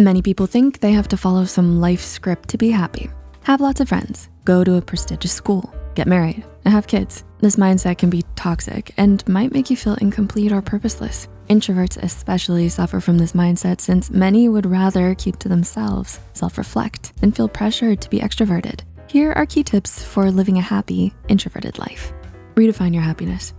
Many people think they have to follow some life script to be happy. Have lots of friends, go to a prestigious school, get married, and have kids. This mindset can be toxic and might make you feel incomplete or purposeless. Introverts especially suffer from this mindset since many would rather keep to themselves, self-reflect, and feel pressured to be extroverted. Here are key tips for living a happy, introverted life. Redefine your happiness.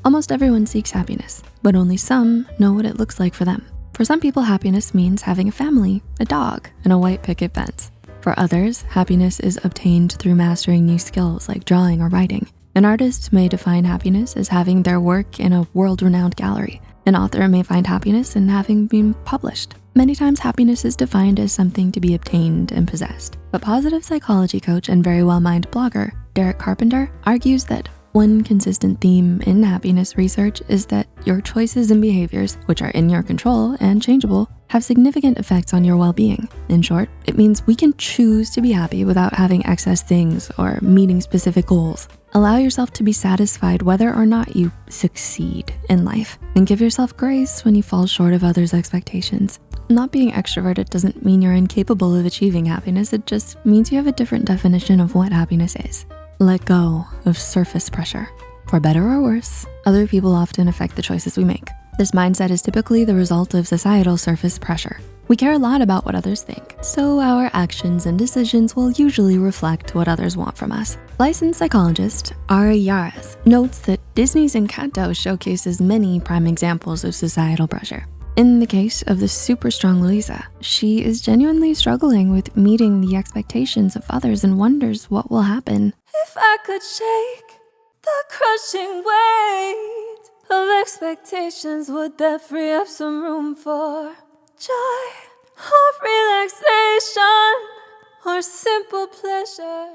Almost everyone seeks happiness, but only some know what it looks like for them. For some people, happiness means having a family, a dog, and a white picket fence. For others, happiness is obtained through mastering new skills like drawing or writing. An artist may define happiness as having their work in a world-renowned gallery. An author may find happiness in having been published. Many times, happiness is defined as something to be obtained and possessed. But positive psychology coach and very well-minded blogger, Derek Carpenter, argues that one consistent theme in happiness research is that your choices and behaviors, which are in your control and changeable, have significant effects on your well-being. In short, it means we can choose to be happy without having excess things or meeting specific goals. Allow yourself to be satisfied whether or not you succeed in life, and give yourself grace when you fall short of others' expectations. Not being extroverted doesn't mean you're incapable of achieving happiness. It just means you have a different definition of what happiness is. Let go of surface pressure. For better or worse, other people often affect the choices we make. This mindset is typically the result of societal surface pressure. We care a lot about what others think, so our actions and decisions will usually reflect what others want from us. Licensed psychologist Ari Yaras notes that Disney's Encanto showcases many prime examples of societal pressure. In the case of the super strong Luisa, she is genuinely struggling with meeting the expectations of others and wonders what will happen. If I could shake the crushing weight of expectations, would that free up some room for joy or relaxation or simple pleasure?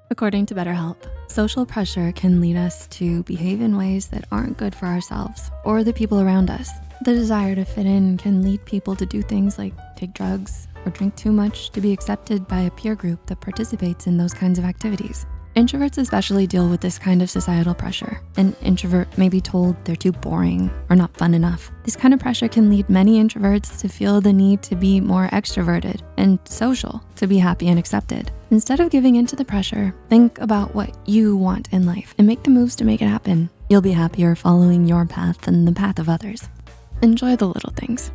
According to BetterHelp, social pressure can lead us to behave in ways that aren't good for ourselves or the people around us. The desire to fit in can lead people to do things like take drugs or drink too much to be accepted by a peer group that participates in those kinds of activities. Introverts especially deal with this kind of societal pressure. An introvert may be told they're too boring or not fun enough. This kind of pressure can lead many introverts to feel the need to be more extroverted and social to be happy and accepted. Instead of giving into the pressure, think about what you want in life and make the moves to make it happen. You'll be happier following your path than the path of others. Enjoy the little things.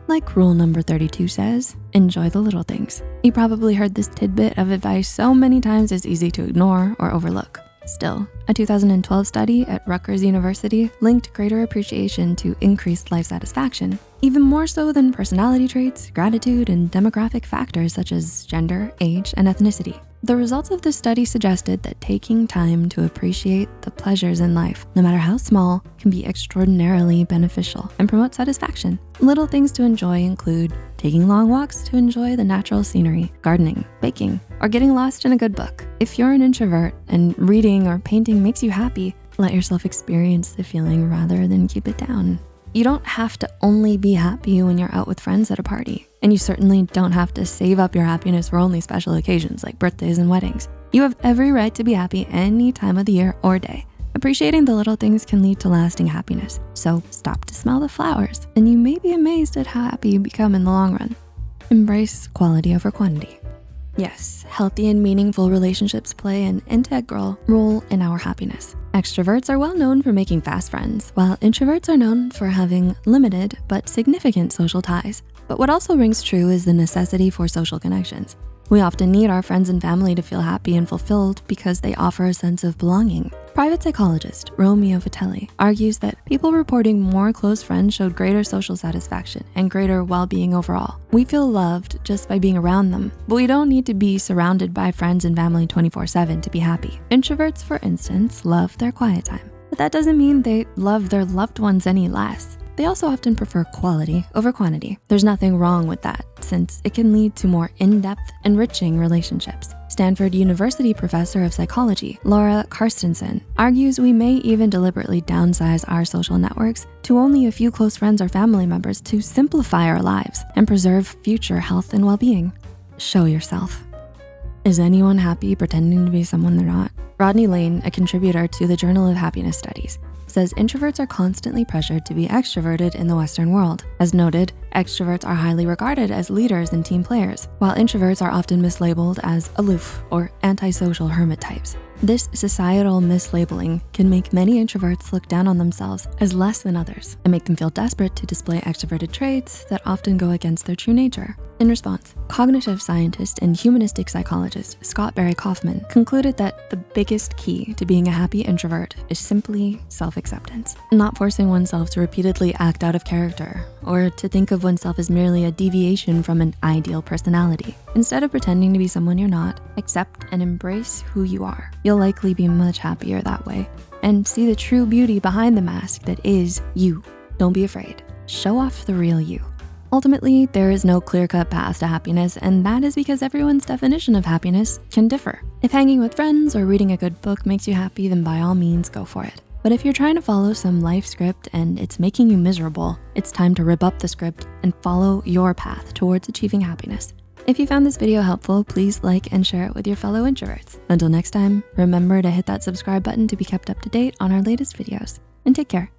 Like rule number 32 says, enjoy the little things. You probably heard this tidbit of advice so many times it's easy to ignore or overlook. Still, a 2012 study at Rutgers University linked greater appreciation to increased life satisfaction, even more so than personality traits, gratitude, and demographic factors such as gender, age, and ethnicity. The results of this study suggested that taking time to appreciate the pleasures in life, no matter how small, can be extraordinarily beneficial and promote satisfaction. Little things to enjoy include taking long walks to enjoy the natural scenery, gardening, baking, or getting lost in a good book. If you're an introvert and reading or painting makes you happy, let yourself experience the feeling rather than keep it down. You don't have to only be happy when you're out with friends at a party. And you certainly don't have to save up your happiness for only special occasions like birthdays and weddings. You have every right to be happy any time of the year or day. Appreciating the little things can lead to lasting happiness. So stop to smell the flowers, and you may be amazed at how happy you become in the long run. Embrace quality over quantity. Yes, healthy and meaningful relationships play an integral role in our happiness. Extroverts are well known for making fast friends, while introverts are known for having limited but significant social ties. But what also rings true is the necessity for social connections. We often need our friends and family to feel happy and fulfilled because they offer a sense of belonging. Private psychologist Romeo Vitelli argues that people reporting more close friends showed greater social satisfaction and greater well-being overall. We feel loved just by being around them, but we don't need to be surrounded by friends and family 24/7 to be happy. Introverts, for instance, love their quiet time, but that doesn't mean they love their loved ones any less. They also often prefer quality over quantity. There's nothing wrong with that, since it can lead to more in-depth, enriching relationships. Stanford University professor of psychology, Laura Carstensen, argues we may even deliberately downsize our social networks to only a few close friends or family members to simplify our lives and preserve future health and well-being. Show yourself. Is anyone happy pretending to be someone they're not? Rodney Lane, a contributor to the Journal of Happiness Studies, says introverts are constantly pressured to be extroverted in the Western world. As noted, extroverts are highly regarded as leaders and team players, while introverts are often mislabeled as aloof or antisocial hermit types. This societal mislabeling can make many introverts look down on themselves as less than others and make them feel desperate to display extroverted traits that often go against their true nature. In response, cognitive scientist and humanistic psychologist Scott Barry Kaufman concluded that the biggest key to being a happy introvert is simply self-acceptance, not forcing oneself to repeatedly act out of character or to think of oneself as merely a deviation from an ideal personality. Instead of pretending to be someone you're not, accept and embrace who you are. You'll likely be much happier that way and see the true beauty behind the mask that is you. Don't be afraid. Show off the real you. Ultimately, there is no clear-cut path to happiness, and that is because everyone's definition of happiness can differ. If hanging with friends or reading a good book makes you happy, then by all means, go for it. But if you're trying to follow some life script and it's making you miserable, it's time to rip up the script and follow your path towards achieving happiness. If you found this video helpful, please like and share it with your fellow introverts. Until next time, remember to hit that subscribe button to be kept up to date on our latest videos, and take care.